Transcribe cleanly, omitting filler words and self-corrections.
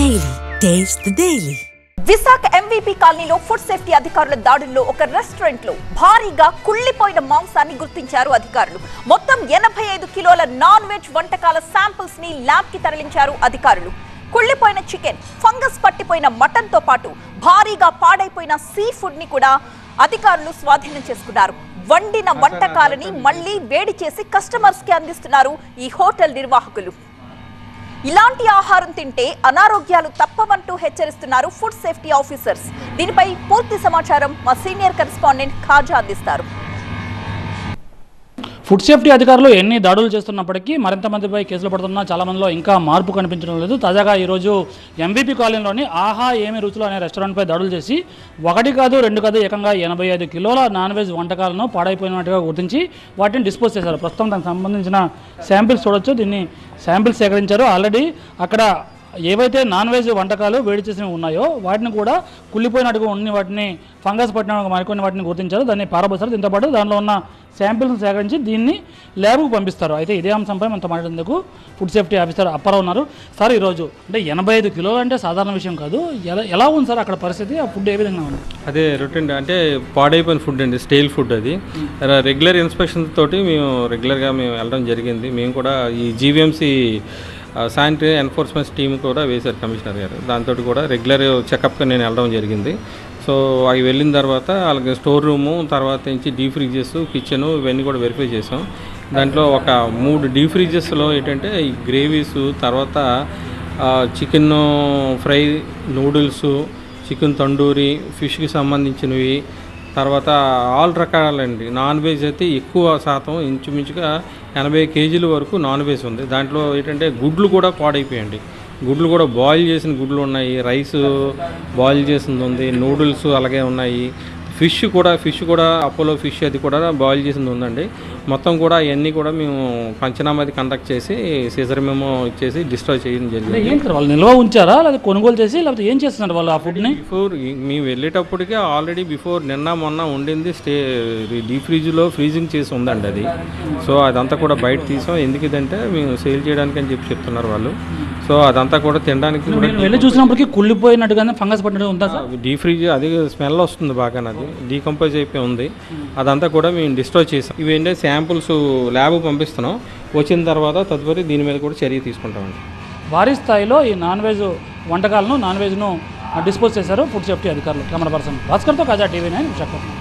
Daily. Taste the Daily. Visakha MVP కాలనీలో food safety అధికారుల దాడుల్లో ఒక రెస్టారెంట్ లో భారీగా కుళ్ళిపోయిన మాంసాన్ని గుర్తించారు అధికారులు. మొత్తం 85 కిలోల నాన్ వెజ్ వంటకాల శాంపిల్స్ ని ల్యాబ్ కి తరలించారు అధికారులు. కుళ్ళిపోయిన చికెన్, ఫంగస్ పట్టిపోయిన మటన్ తో పాటు భారీగా పాడైపోయిన సీ ఫుడ్ ని కూడా అధికారులు స్వాధీనం చేసుకున్నారు. వండిన వంటకాలని మళ్లీ వేడి చేసి కస్టమర్స్ కి అందిస్తున్నారు ఈ హోటల్ నిర్వాహకులు. ఇలాంటి ఆహారం తింటే అనారోగ్యాలు తప్పవంటూ హెచ్చరిస్తున్నారు ఫుడ్ సేఫ్టీ ఆఫీసర్స్. దీనిపై పూర్తి సమాచారం మా సీనియర్ కరెస్పాండెంట్ ఖాజా అందిస్తారు. ఫుడ్ సేఫ్టీ అధికారులు ఎన్ని దాడులు చేస్తున్నప్పటికీ మరింత మందిపై కేసులు పడుతున్నా చాలా మందిలో ఇంకా మార్పు కనిపించడం లేదు. తాజాగా ఈరోజు ఎంవీపీ కాలనీలోని ఆహా ఏమి రుచులు అనే రెస్టారెంట్పై దాడులు చేసి 1 కాదు 2 కాదు ఏకంగా 85 కిలోల నాన్ వెజ్ వంటకాలను పాడైపోయినట్టుగా గుర్తించి వాటిని డిస్పోజ్ చేశారు. ప్రస్తుతం దానికి సంబంధించిన శాంపిల్స్ చూడొచ్చు. దీన్ని శాంపిల్స్ సేకరించారు. ఆల్రెడీ అక్కడ ఏవైతే నాన్ వెజ్ వంటకాలు వేడి చేసినవి ఉన్నాయో వాటిని కూడా కుళ్ళిపోయినట్టుగా ఉన్న వాటిని ఫంగస్ పట్టిన మరికొన్ని వాటిని గుర్తించారు. దాన్ని పారబోసారు. దీంతోపాటు దానిలో ఉన్న శాంపిల్స్ని సేకరించి దీన్ని ల్యాబ్కు పంపిస్తారు. అయితే ఇదే అంశంపై మనతో మాట్లాడేందుకు ఫుడ్ సేఫ్టీ ఆఫీసర్ అప్పారావు ఉన్నారు. సార్, ఈరోజు అంటే 85 కిలోలు అంటే సాధారణ విషయం కాదు. ఎలా ఉంది సార్ అక్కడ పరిస్థితి? ఆ ఫుడ్ ఏ విధంగా ఉంది? అదే రొటీన్ అంటే పాడైపోయిన ఫుడ్ అండి, స్టైల్ ఫుడ్. అది రెగ్యులర్ ఇన్స్పెక్షన్ తోటి మేము రెగ్యులర్గా వెళ్ళడం జరిగింది. మేము కూడా ఈ జీవీఎంసీ శానిటరీ ఎన్ఫోర్స్మెంట్ టీమ్ కూడా వేశారు కమిషనర్ గారు. దాంతో కూడా రెగ్యులర్ చెకప్గా నేను వెళ్ళడం జరిగింది. సో అవి వెళ్ళిన తర్వాత వాళ్ళకి స్టోర్ రూము, తర్వాత నుంచి డీప్ ఫ్రిడ్జెస్, కిచెను ఇవన్నీ కూడా వెరిఫై చేసాం. దాంట్లో ఒక 3 డీప్ ఫ్రిడ్జెస్లో ఏంటంటే ఈ గ్రేవీసు, తర్వాత chicken fry, noodles, chicken tandoori, ఫిష్కి సంబంధించినవి, తర్వాత ఆల్ రకాలండి. నాన్ వెజ్ అయితే ఎక్కువ శాతం, ఇంచుమించుగా 80 కేజీల వరకు నాన్ వెజ్ ఉంది. దాంట్లో ఏంటంటే గుడ్లు కూడా పాడైపోయాయండి. గుడ్లు కూడా బాయిల్ చేసిన గుడ్లు ఉన్నాయి, రైస్ బాయిల్ చేసింది ఉంది, నూడిల్స్ అలాగే ఉన్నాయి. ఫిష్ కూడా అపోలో ఫిష్ అది కూడా బాయిల్ చేసింది ఉందండి. మొత్తం కూడా అవన్నీ కూడా మేము పంచనామా అది కండక్ట్ చేసి సీజర్ మేము ఇచ్చేసి డిస్ట్రాయ్ చేయడం జరిగింది. ఏంటి వాళ్ళు నిల్వ ఉంచారా, లేదా కొనుగోలు చేసి, లేకపోతే ఏం చేస్తున్నారు వాళ్ళు ఆ ఫుడ్ని? బిఫోర్ మేము వెళ్ళేటప్పటికే ఆల్రెడీ నిన్న మొన్న ఉండింది డీప్ ఫ్రిడ్జ్లో ఫ్రీజింగ్ చేసి ఉందండి అది. సో అదంతా కూడా బయట తీసాం. ఎందుకు ఇదంటే మేము సేల్ చేయడానికి అని చెప్తున్నారు వాళ్ళు. సో అదంతా కూడా తినడానికి కూడా వెళ్ళి చూసినప్పటికీ కుళ్ళిపోయినట్టుగానే ఫంగస్ పట్టినట్టు ఉందా సార్? డీప్ ఫ్రిడ్జ్ అది స్మెల్ వస్తుంది బాగా, అది డీకంపోజ్ అయిపోయి ఉంది. అదంతా కూడా మేము డిస్ట్రాయ్ చేసాం. ఇవి ఏంటంటే శాంపుల్స్ ల్యాబ్కి పంపిస్తున్నాం. వచ్చిన తర్వాత తదుపరి దీని మీద కూడా చర్య తీసుకుంటామండి. భారీ స్థాయిలో ఈ నాన్ వెజ్ వంటకాలను, నాన్ వెజ్ను డిస్పోజ్ చేశారు ఫుడ్ సేఫ్టీ అధికారులు. కెమెరా పర్సన్ భాస్కర్తో ఖాజా, TV9 విశాఖపట్నం.